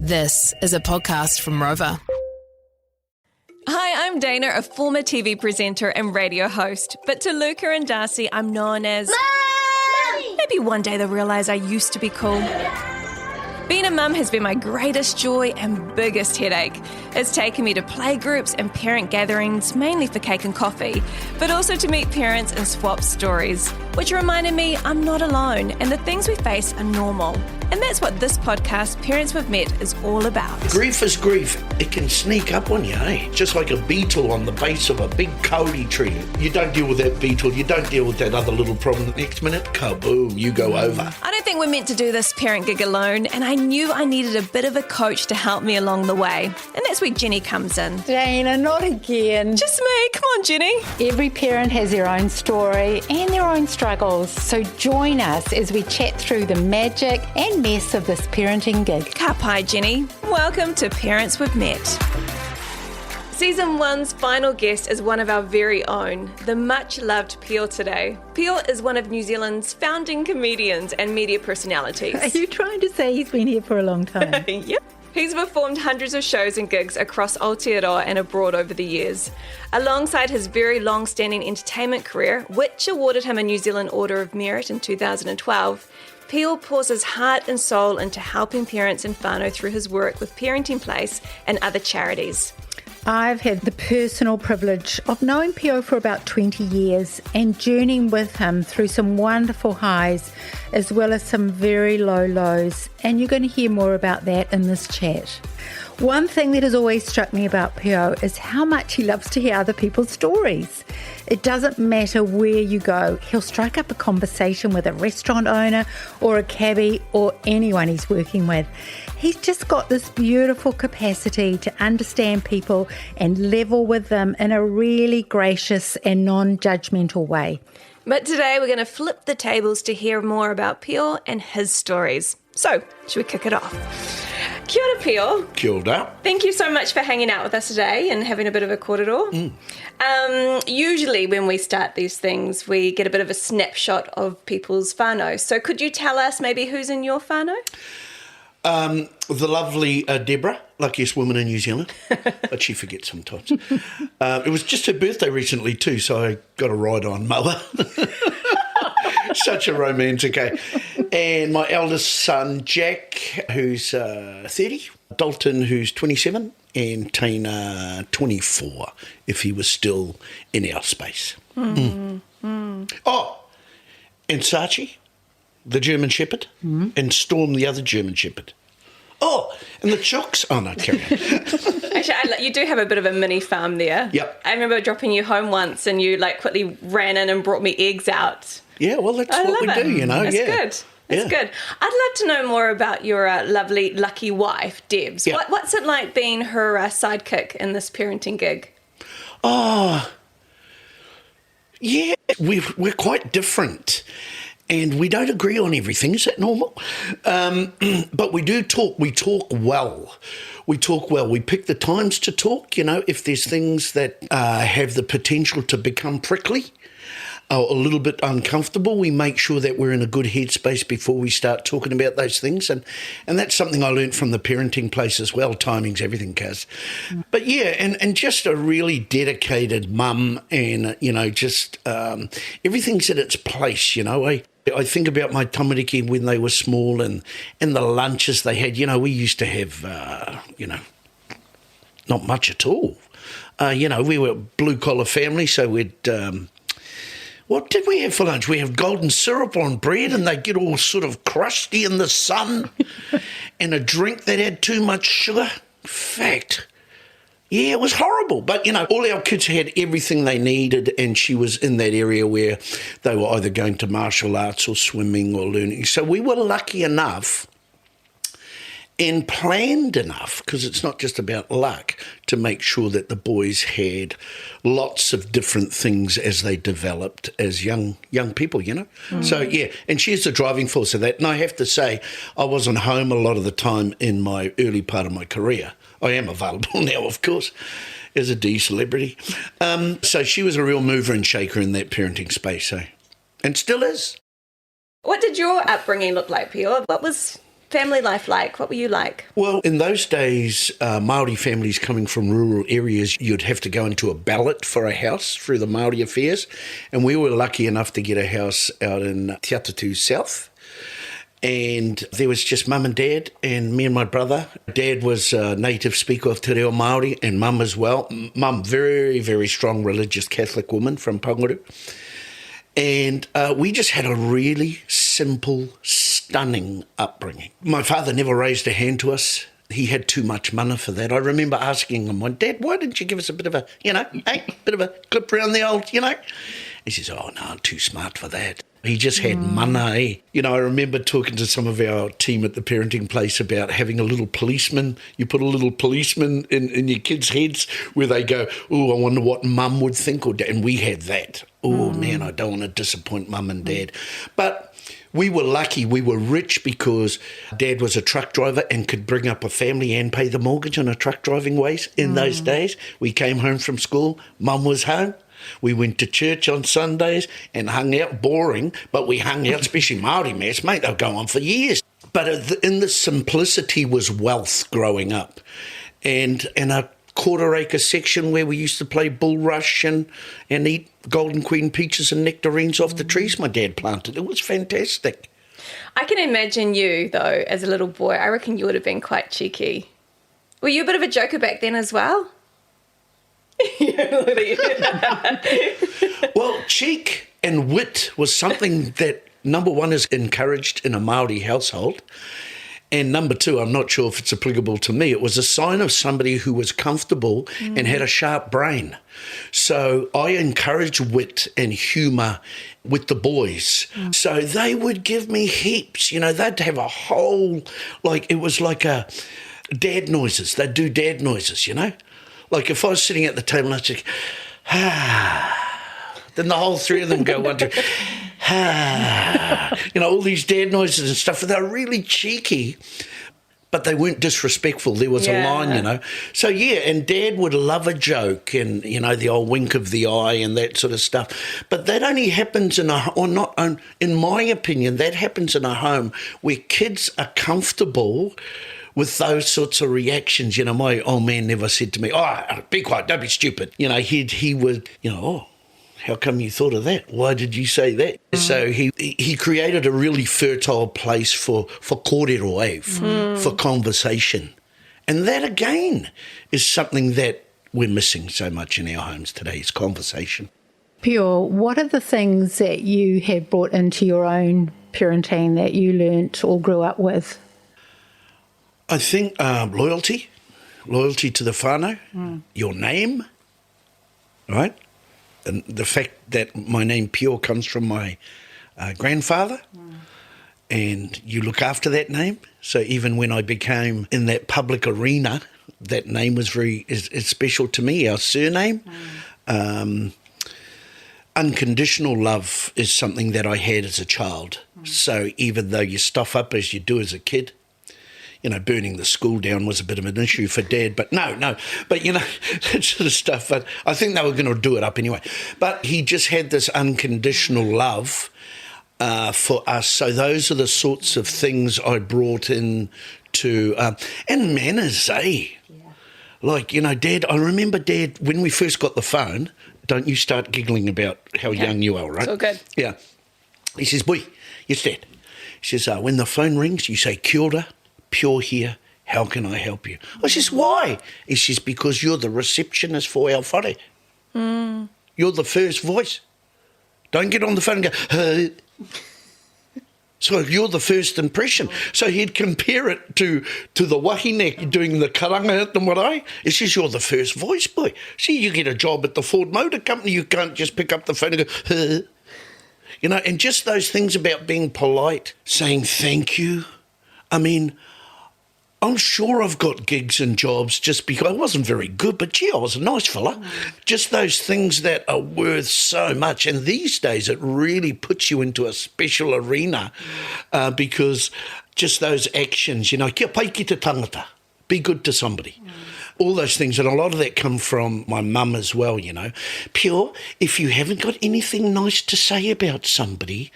This is a podcast from Rover. Hi, I'm Dayna, a former TV presenter and radio host. But to Luca and Darcy, I'm known as... Mummy! Maybe one day they'll realise I used to be cool. Being a mum has been my greatest joy and biggest headache. It's taken me to playgroups and parent gatherings, mainly for cake and coffee, but also to meet parents and swap stories, which reminded me I'm not alone and the things we face are normal. And that's what this podcast, Parents We've Met, is all about. Grief is grief. It can sneak up on you, eh? Just like a beetle on the base of a big kauri tree. You don't deal with that beetle, you don't deal with that other little problem. The next minute, kaboom, you go over. I don't think we're meant to do this parent gig alone, and I knew I needed a bit of a coach to help me along the way. And that's where Jenny comes in. Dayna, not again. Just me. Come on, Jenny. Every parent has their own story and their own struggles. So join us as we chat through the magic and mess of this parenting gig. Kapai, Jenny. Welcome to Parents We've Met. Season 1's final guest is one of our very own, the much-loved Pio Terei. Pio is one of New Zealand's founding comedians and media personalities. Are you trying to say he's been here for a long time? Yep. He's performed hundreds of shows and gigs across Aotearoa and abroad over the years. Alongside his very long-standing entertainment career, which awarded him a New Zealand Order of Merit in 2012, Pio pours his heart and soul into helping parents in whānau through his work with Parenting Place and other charities. I've had the personal privilege of knowing Pio for about 20 years and journeying with him through some wonderful highs as well as some very low lows, and you're going to hear more about that in this chat. One thing that has always struck me about Pio is how much he loves to hear other people's stories. It doesn't matter where you go, he'll strike up a conversation with a restaurant owner or a cabbie or anyone he's working with. He's just got this beautiful capacity to understand people and level with them in a really gracious and non-judgmental way. But today we're going to flip the tables to hear more about Pio and his stories. So, should we kick it off? Kia ora, Pio. Kia ora. Thank you so much for hanging out with us today and having a bit of a kōrero. Usually when we start these things, we get a bit of a snapshot of people's whānau. So could you tell us maybe who's in your whānau? The lovely Deborah, luckiest woman in New Zealand, but she forgets sometimes. It was just her birthday recently too, so I got a ride-on mower. Such a romantic, eh? And my eldest son, Jack, who's 30, Dalton, who's 27, and Teina, 24, if he was still in our space. Oh, and Sachi, the German Shepherd, and Storm, the other German Shepherd. Oh, and the chooks. Oh, no, carry on. Actually, you do have a bit of a mini farm there. Yep. I remember dropping you home once and you quickly ran in and brought me eggs out. Yeah, well, that's what we do, you know. That's good. That's good. I'd love to know more about your lovely, lucky wife, Debs. Yeah. What's it like being her sidekick in this parenting gig? Oh, yeah, we're quite different. And we don't agree on everything. Is that normal? But we do talk. We talk well. We talk well. We pick the times to talk, you know, if there's things that have the potential to become prickly or a little bit uncomfortable, we make sure that we're in a good headspace before we start talking about those things. And that's something I learned from the Parenting Place as well. Timing's everything, Kaz. But yeah, and just a really dedicated mum and, you know, just everything's at its place, you know. I think about my tamariki when they were small and the lunches they had. You know, we used to have, you know, not much at all. You know, we were a blue-collar family, so we'd... what did we have for lunch? We have golden syrup on bread and they get all sort of crusty in the sun and a drink that had too much sugar. Fact. Yeah, it was horrible. But, you know, all our kids had everything they needed and she was in that area where they were either going to martial arts or swimming or learning. So we were lucky enough and planned enough, because it's not just about luck, to make sure that the boys had lots of different things as they developed as young people, you know. So, yeah, and she's the driving force of that. And I have to say, I wasn't home a lot of the time in my early part of my career. I am available now, of course, as a D celebrity. So she was a real mover and shaker in that parenting space, and still is. What did your upbringing look like, Pio? What was family life like? What were you like? Well, in those days, Māori families coming from rural areas, you'd have to go into a ballot for a house through the Māori Affairs, and we were lucky enough to get a house out in Te Atatu South. And there was just mum and dad and me and my brother. Dad was a native speaker of Te Reo Māori, and mum as well. Mum, very, very strong religious Catholic woman from Pangaru. And we just had a really simple, stunning upbringing. My father never raised a hand to us. He had too much mana for that. I remember asking him, Dad, why didn't you give us a bit of a, bit of a clip around the old, He says, oh, no, I'm too smart for that. He just had mana, eh? I remember talking to some of our team at the parenting place about having a little policeman. You put a little policeman in your kids' heads where they go, oh, I wonder what mum would think. And we had that. Oh, man, I don't want to disappoint mum and dad. But we were lucky. We were rich because Dad was a truck driver and could bring up a family and pay the mortgage on a truck driving wage in those days. We came home from school. Mum was home. We went to church on Sundays and hung out, boring, but we hung out, especially Māori mass, mate, they'll go on for years. But in the simplicity was wealth growing up. And a quarter-acre section where we used to play bull rush and eat Golden Queen peaches and nectarines off the trees my dad planted. It was fantastic. I can imagine you, though, as a little boy. I reckon you would have been quite cheeky. Were you a bit of a joker back then as well? Well, cheek and wit was something that, number one, is encouraged in a Māori household. And number two, I'm not sure if it's applicable to me, it was a sign of somebody who was comfortable and had a sharp brain. So I encouraged wit and humour with the boys. So they would give me heaps. They'd have a whole, it was like a dad noises. They'd do dad noises, Like if I was sitting at the table and I'd say, then the whole three of them go one, two, all these dad noises and stuff. They were really cheeky, but they weren't disrespectful. There was a line, So, and Dad would love a joke and, the old wink of the eye and that sort of stuff. But that only happens in my opinion, that happens in a home where kids are comfortable with those sorts of reactions. My old man never said to me, oh, be quiet, don't be stupid. He would, how come you thought of that? Why did you say that? So he created a really fertile place for kōrero, for conversation. And that, again, is something that we're missing so much in our homes today, is conversation. Pio, what are the things that you have brought into your own parenting that you learnt or grew up with? I think loyalty to the whānau, your name, right? And the fact that my name Pio comes from my grandfather, and you look after that name. So even when I became in that public arena, that name was is special to me, our surname. Unconditional love is something that I had as a child. So even though you stuff up as you do as a kid, burning the school down was a bit of an issue for Dad, but no, but that sort of stuff. But I think they were going to do it up anyway. But he just had this unconditional love for us. So those are the sorts of things I brought in to, and manners, eh? Yeah. Dad, I remember Dad, when we first got the phone, don't you start giggling about how young you are, right? It's all good. Yeah. He says, boy, yes, Dad. He says, when the phone rings, you say, kia ora, Pio here, how can I help you? I says, why? He says, because you're the receptionist for our whare. You're the first voice. Don't get on the phone and go, hey. So you're the first impression. So he'd compare it to the wahine doing the karanga at the marae. He says, you're the first voice, boy. See, you get a job at the Ford Motor Company, you can't just pick up the phone and go, hey. And just those things about being polite, saying thank you. I mean, I'm sure I've got gigs and jobs just because I wasn't very good, but gee, I was a nice fella. Just those things that are worth so much. And these days it really puts you into a special arena because just those actions, kia pai ki te tangata, be good to somebody. All those things, and a lot of that come from my mum as well, Pio, if you haven't got anything nice to say about somebody,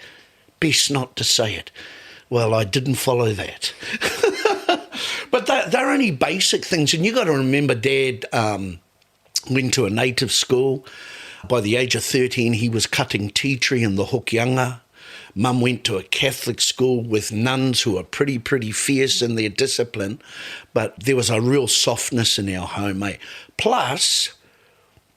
best not to say it. Well, I didn't follow that. But they're only basic things. And you got to remember, Dad went to a native school. By the age of 13, he was cutting tea tree in the Hokianga. Mum went to a Catholic school with nuns who were pretty fierce in their discipline. But there was a real softness in our home, eh? Plus,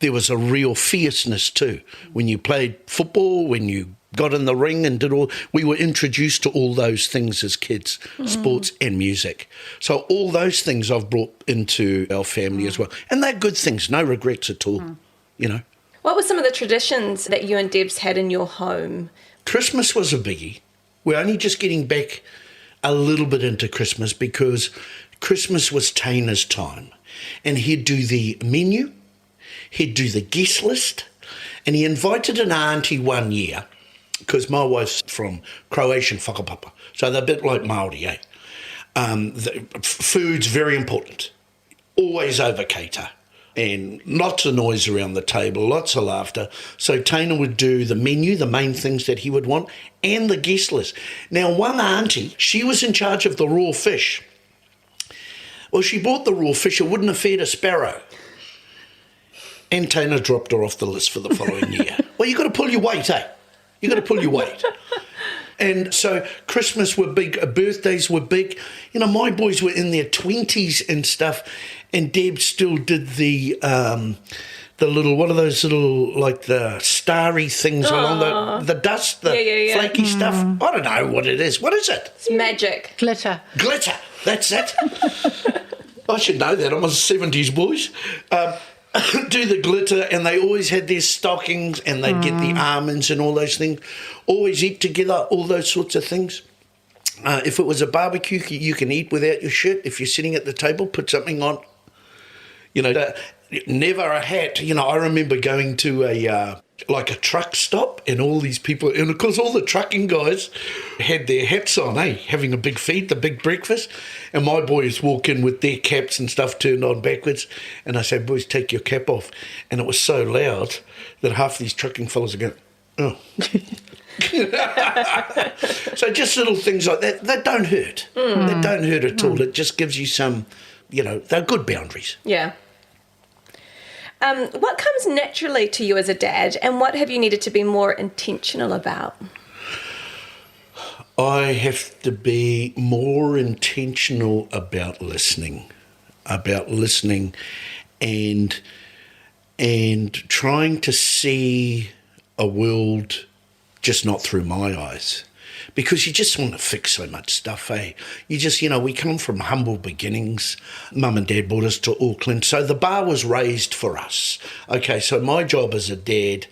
there was a real fierceness too. When you played football, when you got in the ring and did all, we were introduced to all those things as kids, sports and music. So all those things I've brought into our family as well. And they're good things, no regrets at all, you know. What were some of the traditions that you and Debs had in your home? Christmas was a biggie. We're only just getting back a little bit into Christmas because Christmas was Teina's time. And he'd do the menu, he'd do the guest list, and he invited an auntie one year, because my wife's from Croatian whakapapa, so they're a bit like Māori, eh? Food's very important, always over cater, and lots of noise around the table, lots of laughter. So Teina would do the menu, the main things that he would want, and the guest list. Now, one auntie, she was in charge of the raw fish. Well, she bought the raw fish, it wouldn't have fed a sparrow. And Teina dropped her off the list for the following year. Well, you got to pull your weight, eh? You got to pull your weight. And so Christmas were big, birthdays were big. You know, my boys were in their 20s and stuff, and Deb still did the little, what are those little, like the starry things along the dust, the flaky stuff? I don't know what it is. What is it? It's magic. Glitter. Glitter, that's it. I should know that. I'm a 70s boys. Do the glitter, and they always had their stockings, and they'd get the almonds and all those things. Always eat together, all those sorts of things. If it was a barbecue, you can eat without your shirt. If you're sitting at the table, put something on. You know, never a hat. You know, I remember going to a truck stop, and all these people, and of course all the trucking guys had their hats on, having a big feed, the big breakfast, and my boys walk in with their caps and stuff turned on backwards, and I say, boys, take your cap off. And it was so loud that half these trucking fellas are going, oh. So just little things like that don't hurt. They don't hurt at all. It just gives you some, you know, they're good boundaries. Yeah. What comes naturally to you as a dad, and what have you needed to be more intentional about? I have to be more intentional about listening and trying to see a world just not through my eyes. Because you just want to fix so much stuff, eh? You just, you know, we come from humble beginnings. Mum and Dad brought us to Auckland, so the bar was raised for us. Okay, so my job as a dad,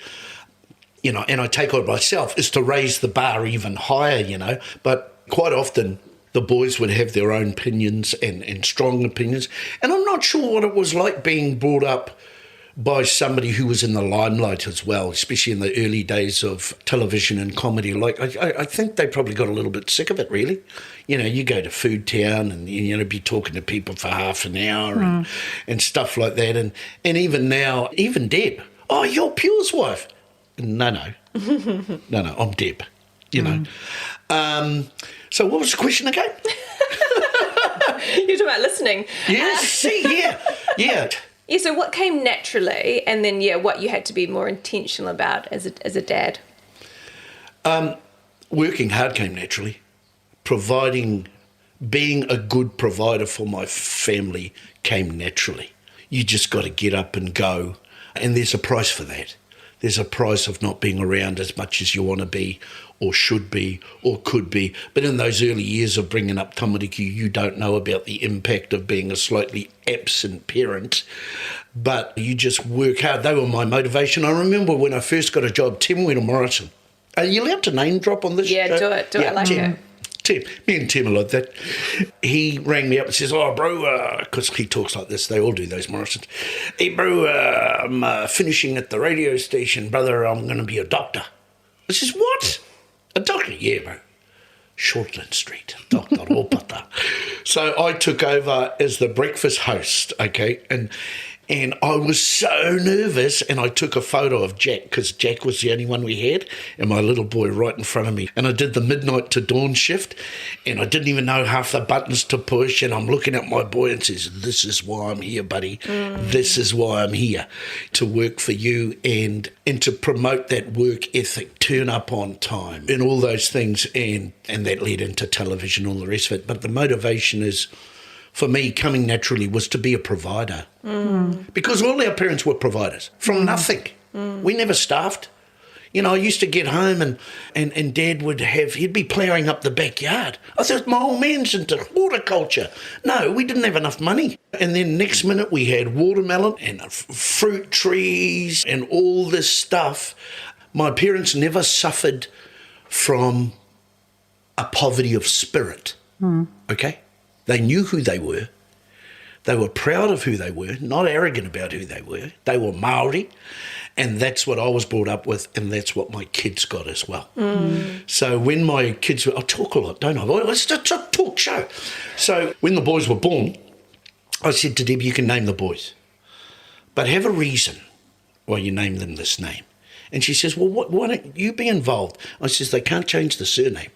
you know, and I take on myself, is to raise the bar even higher, you know. But quite often the boys would have their own opinions and strong opinions. And I'm not sure what it was like being brought up by somebody who was in the limelight as well, especially in the early days of television and comedy. Like, I think they probably got a little bit sick of it, really. You know, you go to Food Town and, you know, be talking to people for half an hour and stuff like that. And even now, even Deb, oh, you're Pure's wife. No, I'm Deb, you know. So what was the question again? You're talking about listening. Yes, yeah. Yeah, so what came naturally, and then, what you had to be more intentional about as a dad? Working hard came naturally. Being a good provider for my family came naturally. You just got to get up and go, and there's a price for that. There's a price of not being around as much as you want to be, or should be, or could be. But in those early years of bringing up tamariki, you don't know about the impact of being a slightly absent parent, but you just work hard. They were my motivation. I remember when I first got a job, Tim went to Morrison. Are you allowed to name drop on this? Yeah, show? do it. I like Tim. it. Tim, me and Tim are like that. He rang me up and says, oh, bro, because he talks like this. They all do, those Morrisons. Hey, bro, I'm finishing at the radio station. Brother, I'm going to be a doctor. I says, what? A doctor? Yeah, bro. Shortland Street, Dr. Opata. So I took over as the breakfast host, okay? And And I was so nervous, and I took a photo of Jack because Jack was the only one we had, and my little boy right in front of me. And I did the midnight to dawn shift, and I didn't even know half the buttons to push. And I'm looking at my boy and says, "This is why I'm here, buddy. This is why I'm here, to work for you and to promote that work ethic, turn up on time, and all those things." And that led into television, all the rest of it. But the motivation is, for me, coming naturally was to be a provider. Because all our parents were providers from nothing. We never starved. You know, I used to get home and Dad he'd be ploughing up the backyard. I thought, my old man's into horticulture. No, we didn't have enough money. And then next minute we had watermelon and fruit trees and all this stuff. My parents never suffered from a poverty of spirit, okay? They knew who they were. They were proud of who they were, not arrogant about who they were. They were Māori, and that's what I was brought up with, and that's what my kids got as well. So when my kids were, I talk a lot, don't I? It's a talk show. So when the boys were born, I said to Deb, you can name the boys, but have a reason why you name them this name. And she says, well, why don't you be involved? I says, they can't change the surname.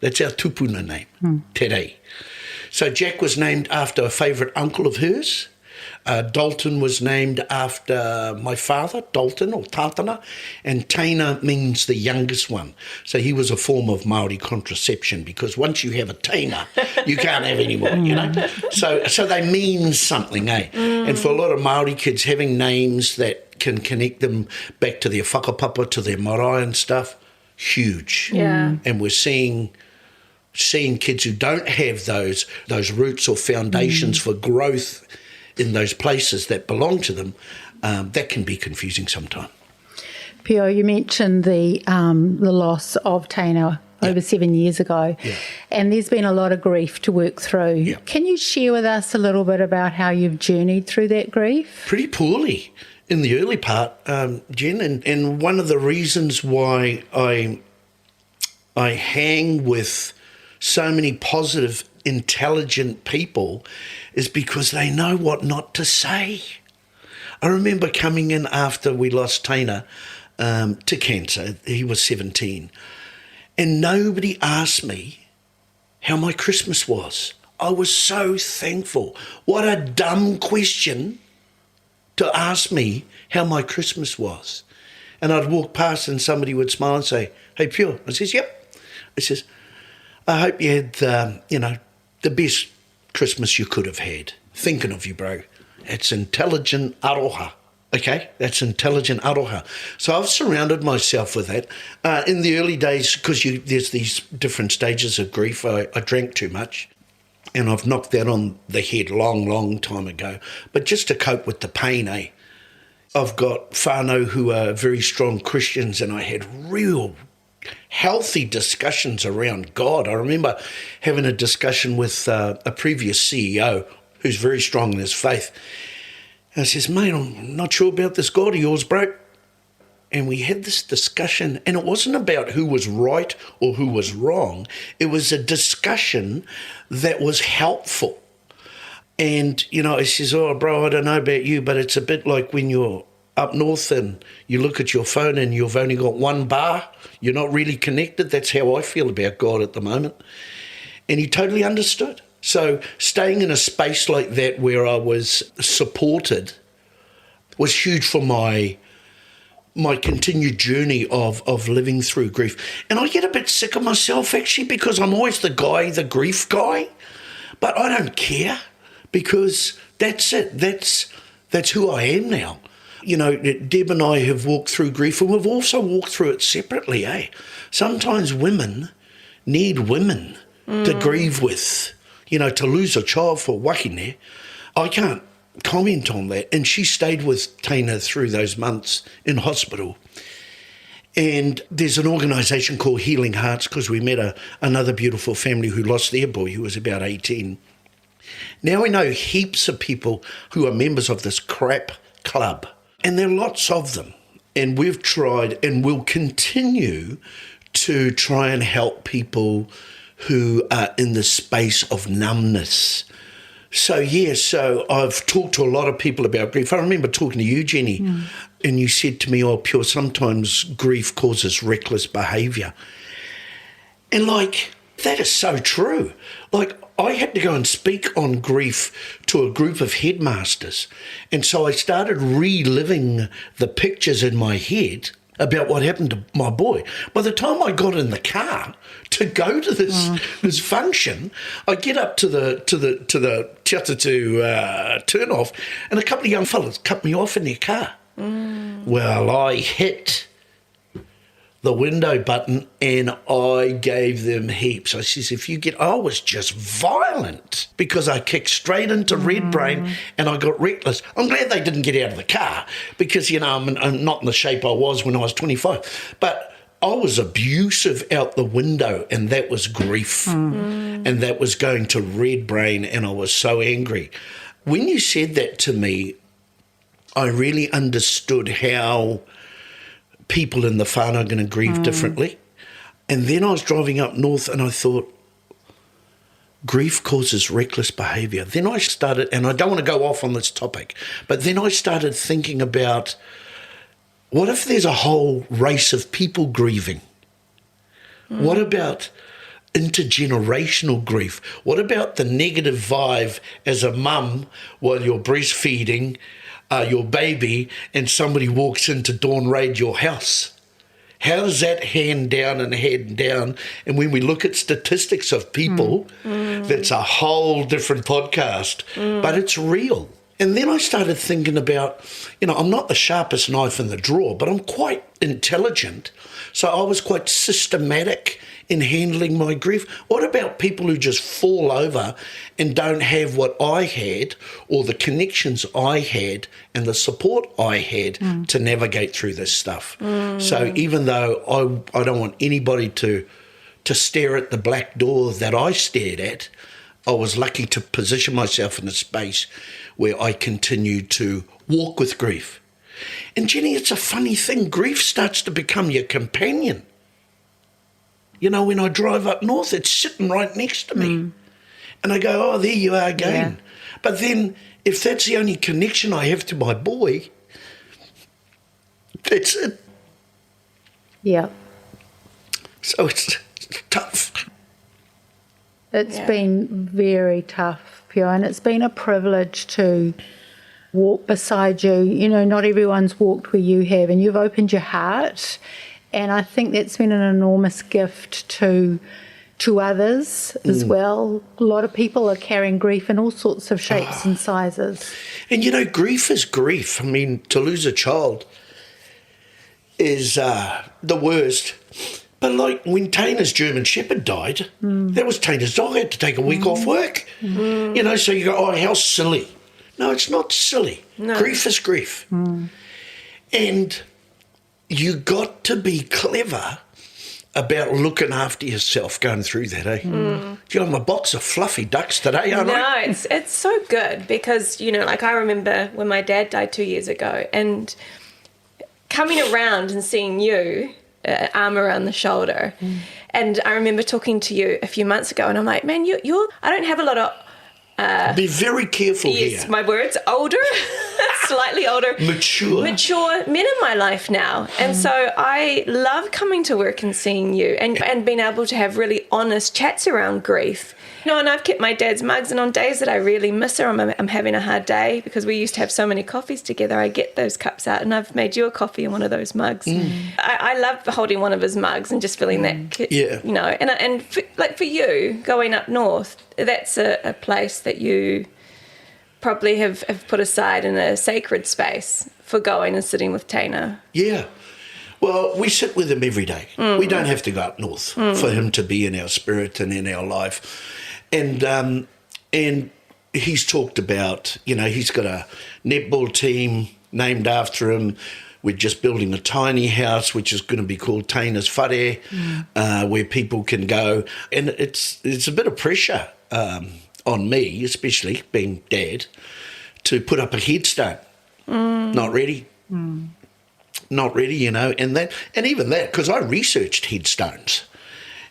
That's our tupuna name, Terei. So Jack was named after a favourite uncle of hers. Dalton was named after my father, Dalton or Tātana, and Teina means the youngest one. So he was a form of Māori contraception, because once you have a Teina, you can't have any more, you know. So they mean something, eh? And for a lot of Māori kids, having names that can connect them back to their whakapapa, to their marae and stuff, huge. Yeah. And we're seeing kids who don't have those roots or foundations for growth in those places that belong to them, that can be confusing sometimes. Pio, you mentioned the loss of Teina over 7 years ago, and there's been a lot of grief to work through. Yeah. Can you share with us a little bit about how you've journeyed through that grief? Pretty poorly in the early part, Jen, and one of the reasons why I hang with so many positive, intelligent people is because they know what not to say. I remember coming in after we lost Teina to cancer. He was 17. And nobody asked me how my Christmas was. I was so thankful. What a dumb question to ask me how my Christmas was. And I'd walk past and somebody would smile and say, "Hey, Pio." I says, "Yep." I says, "I hope you had, the best Christmas you could have had. Thinking of you, bro. It's intelligent aroha." Okay, that's intelligent aroha. So I've surrounded myself with that. In the early days, because there's these different stages of grief, I drank too much, and I've knocked that on the head long time ago. But just to cope with the pain, I've got whānau who are very strong Christians, and I had real healthy discussions around God. I remember having a discussion with a previous CEO who's very strong in his faith. And I says, "Mate, I'm not sure about this God of yours, bro." And we had this discussion, and it wasn't about who was right or who was wrong. It was a discussion that was helpful. And, I says, "Oh, bro, I don't know about you, but it's a bit like when you're up north and you look at your phone and you've only got one bar, you're not really connected. That's how I feel about God at the moment." And he totally understood. So staying in a space like that where I was supported was huge for my continued journey of living through grief. And I get a bit sick of myself, actually, because I'm always the grief guy. But I don't care, because that's it. That's who I am now. Deb and I have walked through grief, and we've also walked through it separately, eh? Sometimes women need women to grieve with, to lose a child for wakine. I can't comment on that. And she stayed with Teina through those months in hospital. And there's an organisation called Healing Hearts, because we met another beautiful family who lost their boy, who was about 18. Now we know heaps of people who are members of this crap club. And there are lots of them. And we've tried and will continue to try and help people who are in the space of numbness So I've talked to a lot of people about grief. I remember talking to you, Jenny, and you said to me, "Oh, Pio, sometimes grief causes reckless behaviour." And, like, that is so true. Like, I had to go and speak on grief to a group of headmasters. And so I started reliving the pictures in my head about what happened to my boy. By the time I got in the car to go to this function, I get up to the Te Atatu turn off, and a couple of young fellas cut me off in their car. Well, I hit the window button and I gave them heaps. I says, I was just violent because I kicked straight into red brain and I got reckless. I'm glad they didn't get out of the car because, I'm not in the shape I was when I was 25. But I was abusive out the window, and that was grief. And that was going to red brain, and I was so angry. When you said that to me, I really understood how people in the whānau are going to grieve differently. And then I was driving up north and I thought, grief causes reckless behaviour. Then I started, and I don't want to go off on this topic, but then I started thinking about, what if there's a whole race of people grieving? What about intergenerational grief? What about the negative vibe as a mum while you're breastfeeding your baby and somebody walks in to dawn raid your house? How does that hand down and head down? And when we look at statistics of people, that's a whole different podcast, but it's real. And then I started thinking about, I'm not the sharpest knife in the drawer, but I'm quite intelligent. So I was quite systematic in handling my grief. What about people who just fall over and don't have what I had, or the connections I had and the support I had to navigate through this stuff? So even though I don't want anybody to stare at the black door that I stared at, I was lucky to position myself in a space where I continued to walk with grief. And Jenny, it's a funny thing. Grief starts to become your companion. When I drive up north, it's sitting right next to me. And I go, oh, there you are again. Yeah. But then if that's the only connection I have to my boy, that's it. Yeah. So it's tough. It's been very tough, Pio, and it's been a privilege to walk beside you. Not everyone's walked where you have, and you've opened your heart. And I think that's been an enormous gift to others as well. A lot of people are carrying grief in all sorts of shapes and sizes. And, grief is grief. I mean, to lose a child is the worst. But like when Teina's German Shepherd died, that was Teina's dog. I had to take a week off work. So you go, oh, how silly. No, it's not silly. No. Grief is grief. And you got to be clever about looking after yourself going through that, eh? Do you have a box of fluffy ducks today, aren't I? No, it's so good because, I remember when my dad died 2 years ago and coming around and seeing you, arm around the shoulder. And I remember talking to you a few months ago and I'm like, man, you're I don't have a lot of... be very careful here. Yes, my words, older, slightly older. Mature men in my life now. And so I love coming to work and seeing you and being able to have really honest chats around grief. And I've kept my dad's mugs, and on days that I really miss her, I'm having a hard day because we used to have so many coffees together, I get those cups out and I've made you a coffee in one of those mugs. I love holding one of his mugs and just feeling that, and for you, going up north, that's a place that you probably have put aside in a sacred space for going and sitting with Teina. Yeah. Well, we sit with him every day. We don't have to go up north for him to be in our spirit and in our life. And he's talked about, he's got a netball team named after him. We're just building a tiny house, which is going to be called Teina's Whare, where people can go. And it's a bit of pressure on me, especially being dad, to put up a headstone. Not ready. Not ready, and even that, because I researched headstones.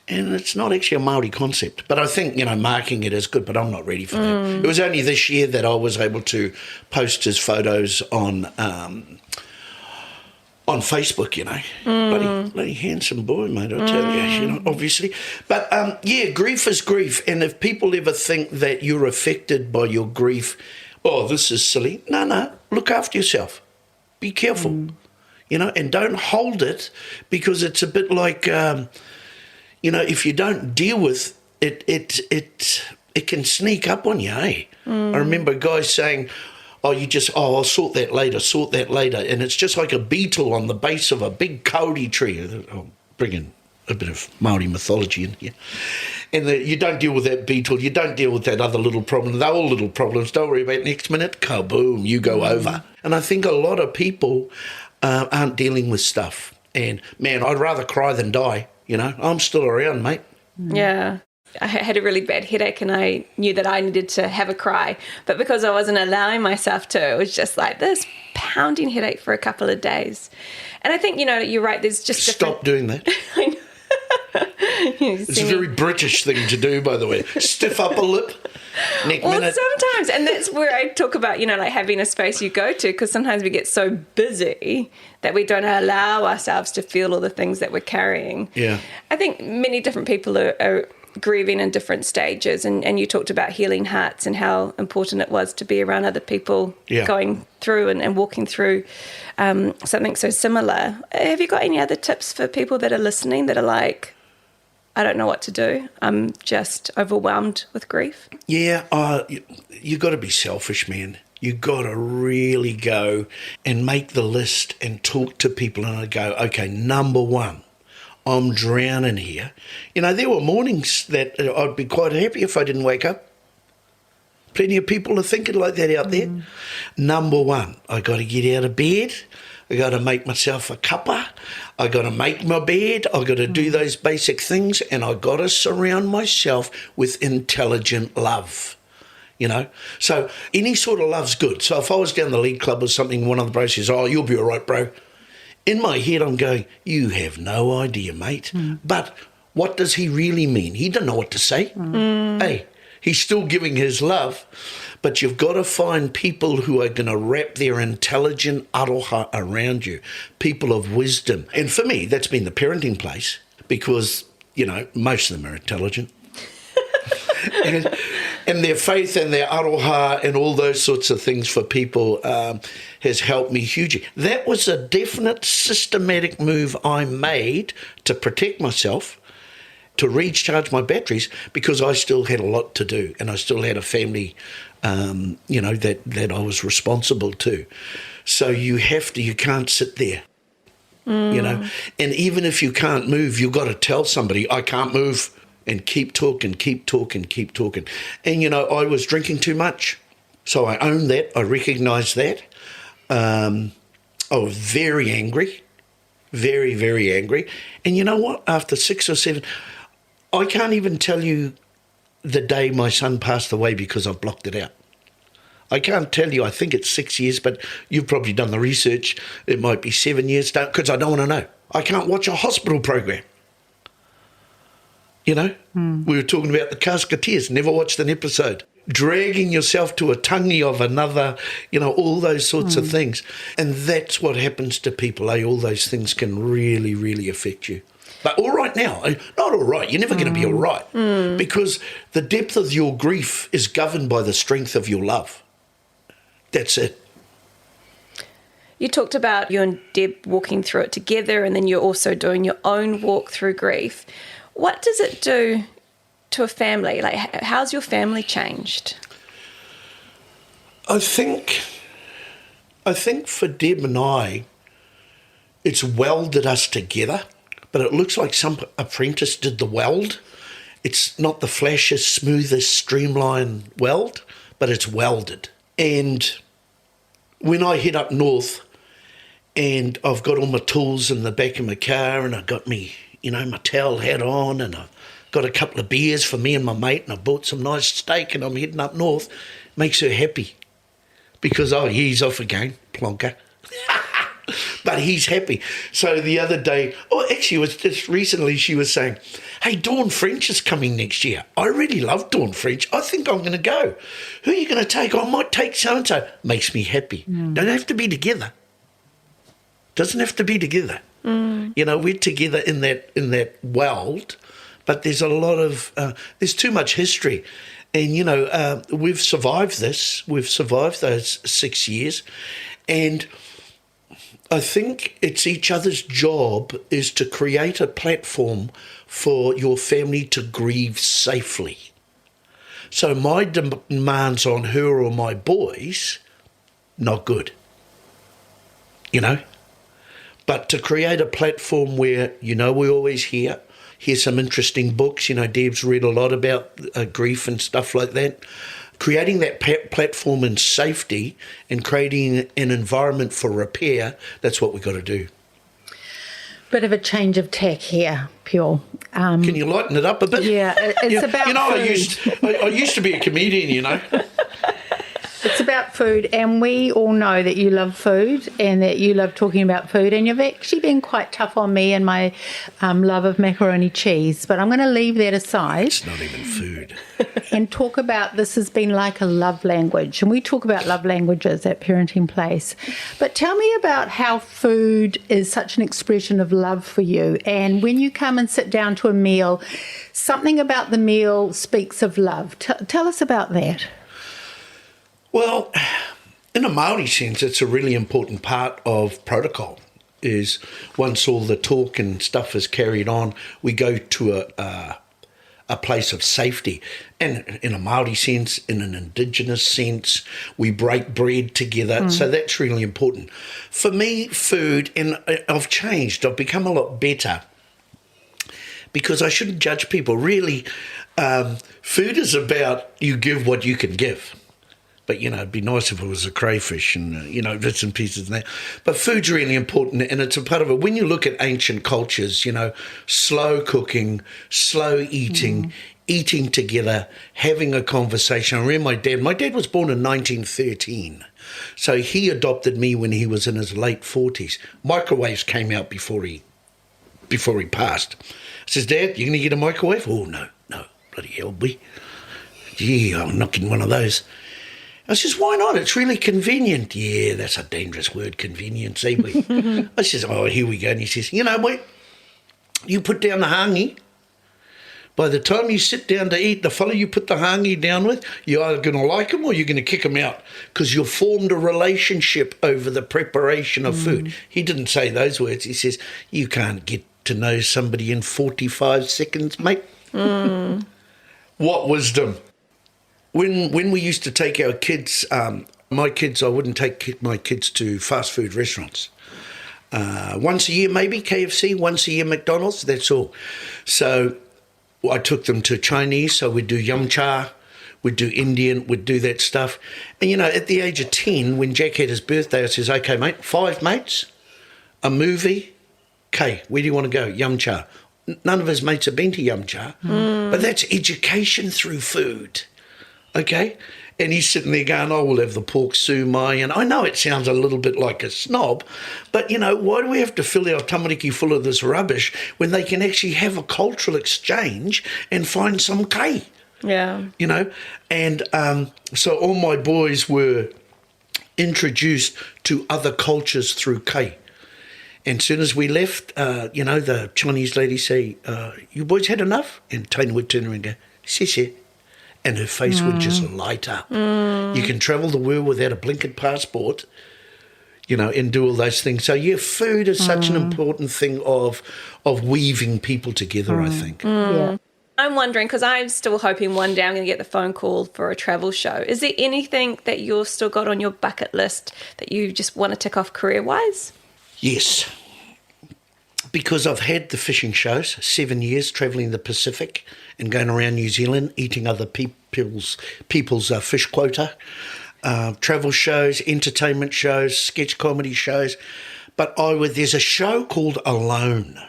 And it's not actually a Māori concept. But I think, marking it is good, but I'm not ready for that. It was only this year that I was able to post his photos on Facebook, Bloody handsome boy, mate, I tell you, obviously. But, grief is grief. And if people ever think that you're affected by your grief, oh, this is silly. No, look after yourself. Be careful, and don't hold it, because it's a bit like... if you don't deal with it, it can sneak up on you, eh? I remember guys saying, I'll sort that later. And it's just like a beetle on the base of a big kauri tree. I'll bring in a bit of Māori mythology in here. And you don't deal with that beetle, you don't deal with that other little problem. They're all little problems. Don't worry about it. Next minute, kaboom, you go over. And I think a lot of people aren't dealing with stuff. And, man, I'd rather cry than die. I'm still around, mate. Yeah. I had a really bad headache and I knew that I needed to have a cry. But because I wasn't allowing myself to, it was just like this pounding headache for a couple of days. And I think, you're right, there's just Stop doing that. I know. It's a very British thing to do, by the way. Stiff upper lip. Minute. Sometimes, and that's where I talk about, like having a space you go to, because sometimes we get so busy that we don't allow ourselves to feel all the things that we're carrying. Yeah. I think many different people are grieving in different stages, and you talked about healing hearts and how important it was to be around other people going through and walking through something so similar. Have you got any other tips for people that are listening that are like, I don't know what to do, I'm just overwhelmed with grief? Yeah, you got to be selfish, man. You got to really go and make the list and talk to people and go, okay, number one, I'm drowning here. There were mornings that I'd be quite happy if I didn't wake up. Plenty of people are thinking like that out there. Number one, I got to get out of bed. I got to make myself a cuppa. I got to make my bed. I got to do those basic things, and I got to surround myself with intelligent love. So any sort of love's good. So if I was down the league club or something, one of the bros says, "Oh, you'll be all right, bro." In my head, I'm going, "You have no idea, mate." But what does he really mean? He doesn't know what to say. Hey, he's still giving his love. But you've got to find people who are going to wrap their intelligent aroha around you, people of wisdom. And for me, that's been the parenting place because, most of them are intelligent. and their faith and their aroha and all those sorts of things for people has helped me hugely. That was a definite systematic move I made to protect myself, to recharge my batteries, because I still had a lot to do and I still had a family that I was responsible to. So you can't sit there, and even if you can't move, you've got to tell somebody, I can't move, and keep talking. And, I was drinking too much. So I owned that. I recognised that. I was very angry, very, very angry. And you know what? After 6 or 7, I can't even tell you the day my son passed away because I've blocked it out. I can't tell you, I think it's 6 years, but you've probably done the research. It might be 7 years, because I don't want to know. I can't watch a hospital program. We were talking about the Casketeers, never watched an episode. Dragging yourself to a tangi of another, all those sorts of things. And that's what happens to people, all those things can really, really affect you. But all right now, not all right, you're never going to be all right, because the depth of your grief is governed by the strength of your love. That's it. You talked about you and Deb walking through it together, and then you're also doing your own walk through grief. What does it do to a family? Like, how's your family changed? I think for Deb and I, it's welded us together, but it looks like some apprentice did the weld. It's not the flashest, smoothest, streamlined weld, but it's welded. And when I head up north and I've got all my tools in the back of my car and I've got me, my towel hat on, and I've got a couple of beers for me and my mate, and I bought some nice steak and I'm heading up north, makes her happy. Because, he's off again, plonker. But he's happy. So the other day, actually it was just recently, she was saying, hey, Dawn French is coming next year. I really love Dawn French. I think I'm going to go. Who are you going to take? I might take so-and-so. Makes me happy. Don't have to be together. Doesn't have to be together. You know, we're together in that world, but there's a lot of, there's too much history. And, you know, we've survived this. We've survived those 6 years. And I think it's each other's job is to create a platform for your family to grieve safely. So my demands on her or my boys, not good. You know? But to create a platform where, you know, we always hear some interesting books. You know, Deb's read a lot about grief and stuff like that. Creating that platform in safety and creating an environment for repair, that's what we've got to do. Bit of a change of tack here, Pio. Can you lighten it up a bit? Yeah, it's about food. I used to be a comedian, you know. It's about food, and we all know that you love food and that you love talking about food, and you've actually been quite tough on me and my love of macaroni cheese, but I'm going to leave that aside. It's not even food. And talk about this has been like a love language, and we talk about love languages at Parenting Place. But tell me about how food is such an expression of love for you, and when you come and sit down to a meal, something about the meal speaks of love. Tell us about that. Well, in a Māori sense, it's a really important part of protocol, is once all the talk and stuff is carried on, we go to a place of safety. And in a Māori sense, in an Indigenous sense, we break bread together. So that's really important. For me, food, and I've changed, I've become a lot better because I shouldn't judge people. Really, food is about you give what you can give. But, you know, it'd be nice if it was a crayfish and, you know, bits and pieces and that. But food's really important, and it's a part of it. When you look at ancient cultures, you know, slow cooking, slow eating, eating together, having a conversation. I remember my dad was born in 1913. So he adopted me when he was in his late 40s. Microwaves came out before he passed. I says, Dad, you going to get a microwave? Oh, no, bloody hell, boy. Gee, I'm not getting one of those. I says, why not? It's really convenient. Yeah, that's a dangerous word, convenience, eh, boy? I says, oh, here we go. And he says, you know, boy, you put down the hangi. By the time you sit down to eat, the fella you put the hangi down with, you're either going to like him or you're going to kick him out because you've formed a relationship over the preparation of food. He didn't say those words. He says, you can't get to know somebody in 45 seconds, mate. What wisdom. When we used to take our kids, my kids, I wouldn't take my kids to fast food restaurants. Once a year maybe, KFC, once a year McDonald's, that's all. So I took them to Chinese, so we'd do yum cha, we'd do Indian, we'd do that stuff. And, you know, at the age of 10, when Jack had his birthday, I says, okay, mate, 5 mates, a movie, okay, where do you want to go? Yum cha. None of his mates have been to yum cha, but that's education through food. Okay, and he's sitting there going, oh, we'll have the pork sumai. And I know it sounds a little bit like a snob, but, you know, why do we have to fill our tamariki full of this rubbish when they can actually have a cultural exchange and find some kei? Yeah. You know, and so all my boys were introduced to other cultures through kei. And as soon as we left, you know, the Chinese lady say, you boys had enough? And Teina would turn around and go, si. And her face would just light up. You can travel the world without a blinkered passport, you know, and do all those things. So, yeah, food is such an important thing of weaving people together, I think. Yeah. I'm wondering, because I'm still hoping one day I'm going to get the phone call for a travel show. Is there anything that you've still got on your bucket list that you just want to tick off career-wise? Yes. Because I've had the fishing shows, 7 years travelling the Pacific and going around New Zealand, eating other people's fish quota, travel shows, entertainment shows, sketch comedy shows. But there's a show called Alone,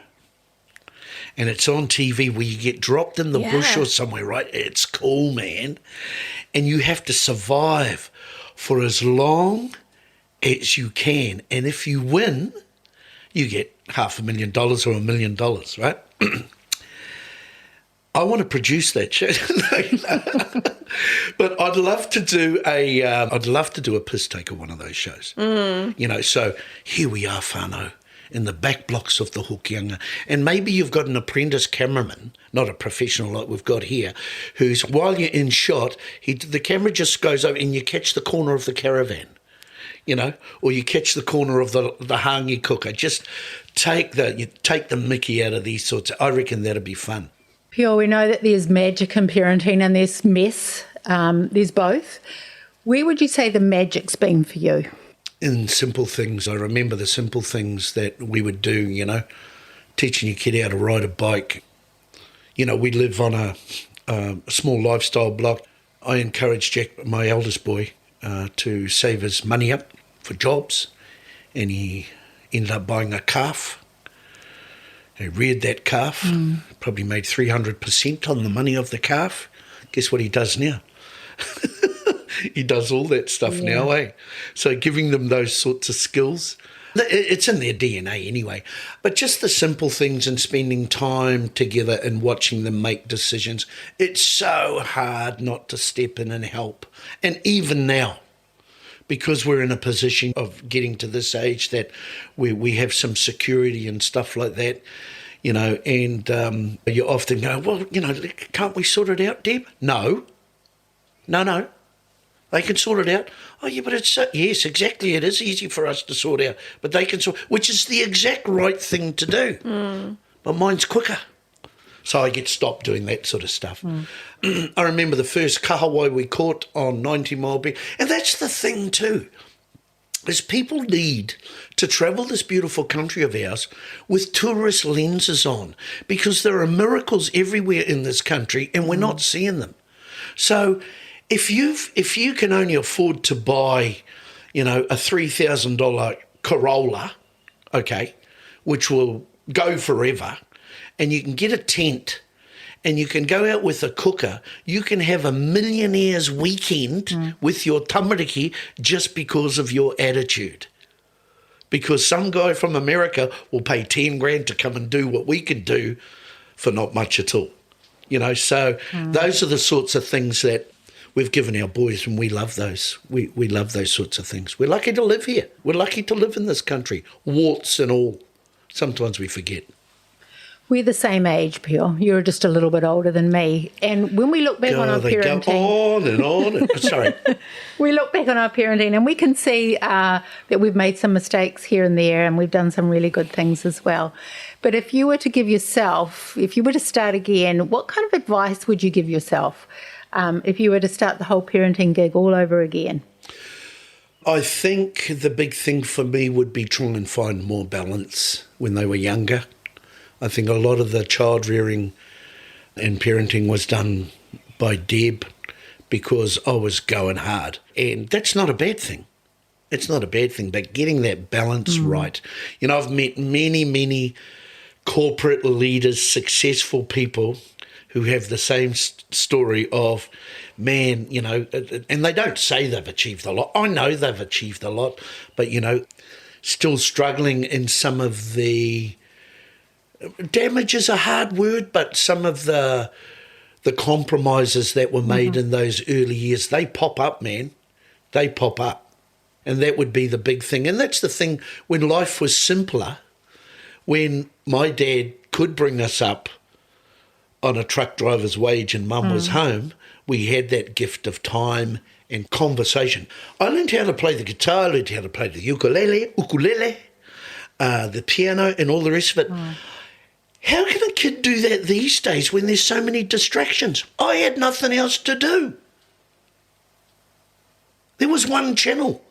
and it's on TV where you get dropped in the bush or somewhere, right? It's cool, man. And you have to survive for as long as you can. And if you win, you get $500,000 or $1 million, right? I want to produce that show. But I'd love to do a piss take of one of those shows. You know, so here we are, whānau, in the back blocks of the Hokianga. And maybe you've got an apprentice cameraman, not a professional like we've got here, who's, while you're in shot, the camera just goes over and you catch the corner of the caravan, you know, or you catch the corner of the hangi cooker. Just take the mickey out of these sorts. I reckon that'd be fun. Pio, we know that there's magic in parenting and there's mess. There's both. Where would you say the magic's been for you? In simple things. I remember the simple things that we would do, you know, teaching your kid how to ride a bike. You know, we live on a small lifestyle block. I encouraged Jack, my eldest boy, to save his money up for jobs, and he ended up buying a calf. He reared that calf, probably made 300% on the money of the calf. Guess what he does now? He does all that stuff now, eh? So giving them those sorts of skills, it's in their DNA anyway. But just the simple things and spending time together and watching them make decisions, it's so hard not to step in and help. And even now, because we're in a position of getting to this age that we have some security and stuff like that, you know, and you often go, well, you know, can't we sort it out, Deb? No. They can sort it out. Oh, yeah, but yes, exactly. It is easy for us to sort out, but they can sort, which is the exact right thing to do. But mine's quicker. So I get stopped doing that sort of stuff. I remember the first kahawai we caught on 90 Mile Beach. And that's the thing too, is people need to travel this beautiful country of ours with tourist lenses on, because there are miracles everywhere in this country and we're not seeing them. So if you can only afford to buy, you know, a $3,000 Corolla, okay, which will go forever, and you can get a tent and you can go out with a cooker, you can have a millionaire's weekend with your tamariki just because of your attitude. Because some guy from America will pay 10 grand to come and do what we can do for not much at all. You know, so those are the sorts of things that we've given our boys, and we love those. We love those sorts of things. We're lucky to live here. We're lucky to live in this country, warts and all. Sometimes we forget. We're the same age, Pio. You're just a little bit older than me. And when we look back on our parenting... They go on and on. Sorry. We look back on our parenting and we can see that we've made some mistakes here and there, and we've done some really good things as well. But if you were to give yourself, if you were to start again, what kind of advice would you give yourself if you were to start the whole parenting gig all over again? I think the big thing for me would be trying and find more balance when they were younger. I think a lot of the child rearing and parenting was done by Deb because I was going hard. And that's not a bad thing. It's not a bad thing, but getting that balance right. You know, I've met many corporate leaders, successful people who have the same story of, man, you know, and they don't say they've achieved a lot. I know they've achieved a lot, but, you know, still struggling in some of the... Damage is a hard word, but some of the compromises that were made in those early years, they pop up, man. They pop up. And that would be the big thing. And that's the thing, when life was simpler, when my dad could bring us up on a truck driver's wage and mum was home, we had that gift of time and conversation. I learned how to play the guitar, I learned how to play the ukulele, the piano and all the rest of it. How can a kid do that these days when there's so many distractions? I had nothing else to do. There was one channel.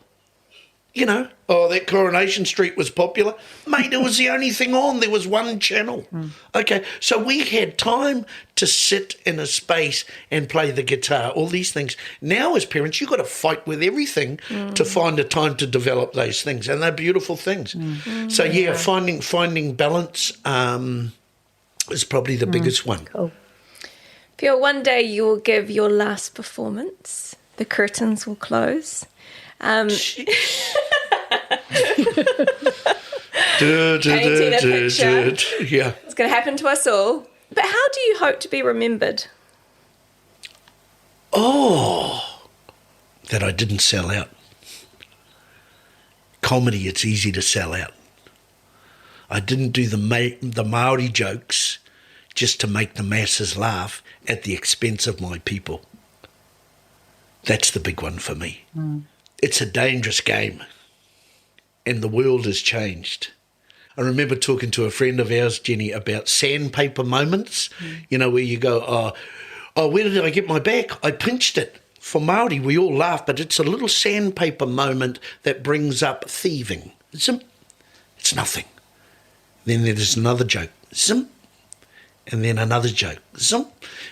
You know, oh, that Coronation Street was popular. Mate, it was the only thing on. There was one channel. Okay, so we had time to sit in a space and play the guitar, all these things. Now as parents, you've got to fight with everything to find a time to develop those things, and they're beautiful things. So, yeah, finding balance is probably the biggest one. Cool. Pio, one day you will give your last performance. The curtains will close. painting a picture. Yeah. It's going to happen to us all. But how do you hope to be remembered? Oh, that I didn't sell out. Comedy, it's easy to sell out. I didn't do the Māori jokes just to make the masses laugh at the expense of my people. That's the big one for me. It's a dangerous game, and the world has changed. I remember talking to a friend of ours, Jenny, about sandpaper moments, where you go, oh, where did I get my back? I pinched it. For Māori, we all laugh, but it's a little sandpaper moment that brings up thieving. It's nothing. Then there's another joke. And then another joke.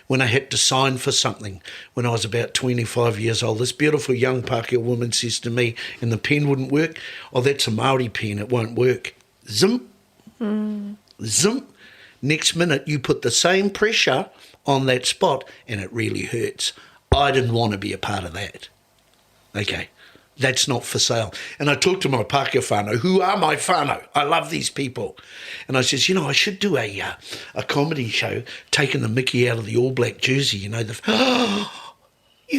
When I had to sign for something when I was about 25 years old, this beautiful young Pākehā woman says to me, and the pen wouldn't work, oh, that's a Māori pen, it won't work. Zim. Next minute, you put the same pressure on that spot and it really hurts. I didn't want to be a part of that. Okay, that's not for sale. And I talked to my Pākehā whānau, who are my whānau. I love these people. And I says, I should do a comedy show taking the mickey out of the All Black jersey. You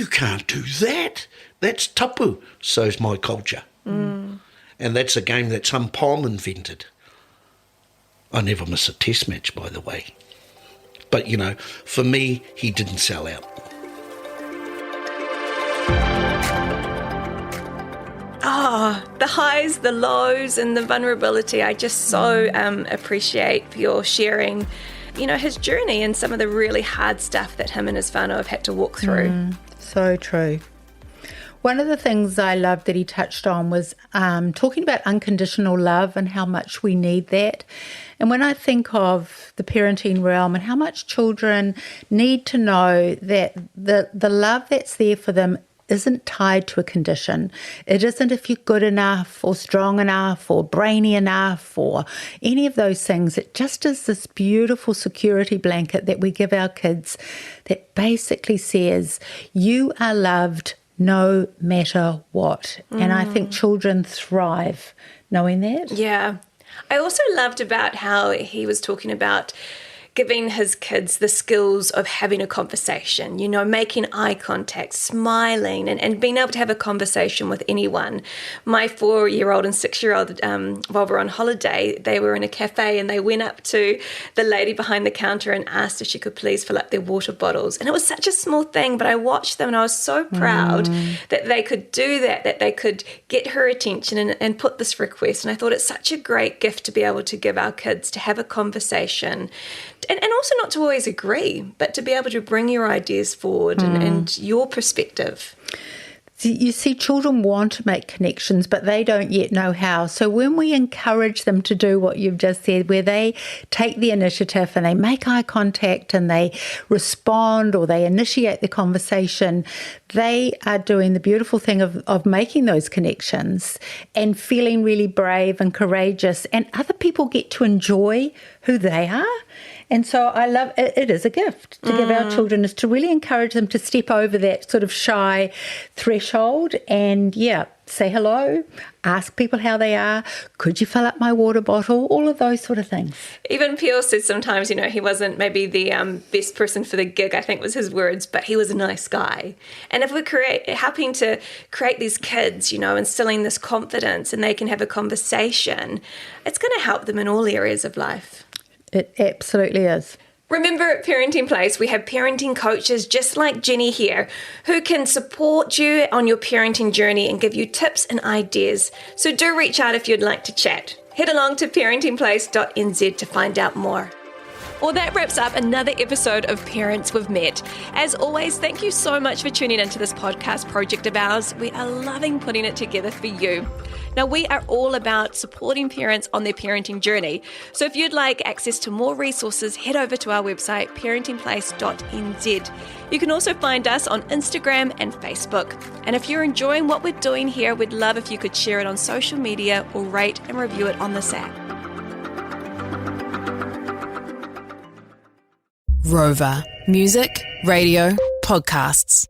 can't do that. That's tapu. So's my culture. And that's a game that some Pom invented. I never miss a test match, by the way. But, for me, he didn't sell out. The highs, the lows, and the vulnerability. I just so appreciate Pio sharing, his journey and some of the really hard stuff that him and his whānau have had to walk through. So true. One of the things I loved that he touched on was talking about unconditional love and how much we need that. And when I think of the parenting realm and how much children need to know that the love that's there for them isn't tied to a condition. It isn't if you're good enough or strong enough or brainy enough or any of those things. It just is this beautiful security blanket that we give our kids that basically says, you are loved no matter what. And I think children thrive knowing that. Yeah. I also loved about how he was talking about giving his kids the skills of having a conversation, making eye contact, smiling, and being able to have a conversation with anyone. My 4-year-old and 6-year-old, while we were on holiday, they were in a cafe and they went up to the lady behind the counter and asked if she could please fill up their water bottles. And it was such a small thing, but I watched them and I was so proud that they could do that they could get her attention and put this request. And I thought it's such a great gift to be able to give our kids, to have a conversation. And also not to always agree, but to be able to bring your ideas forward and your perspective. You see, children want to make connections, but they don't yet know how. So when we encourage them to do what you've just said, where they take the initiative and they make eye contact and they respond or they initiate the conversation, they are doing the beautiful thing of making those connections and feeling really brave and courageous. And other people get to enjoy who they are. And so I love it. It is a gift to give our children, is to really encourage them to step over that sort of shy threshold and, say hello, ask people how they are. Could you fill up my water bottle? All of those sort of things. Even Pio said sometimes, he wasn't maybe the best person for the gig, I think was his words, but he was a nice guy. And if we're helping to create these kids, instilling this confidence and they can have a conversation, it's going to help them in all areas of life. It absolutely is. Remember, at Parenting Place, we have parenting coaches just like Jenny here who can support you on your parenting journey and give you tips and ideas. So do reach out if you'd like to chat. Head along to parentingplace.nz to find out more. Well, that wraps up another episode of Parents We've Met. As always, thank you so much for tuning into this podcast project of ours. We are loving putting it together for you. Now, we are all about supporting parents on their parenting journey. So if you'd like access to more resources, head over to our website, parentingplace.nz. You can also find us on Instagram and Facebook. And if you're enjoying what we're doing here, we'd love if you could share it on social media or rate and review it on this app. Rover. Music, radio, podcasts.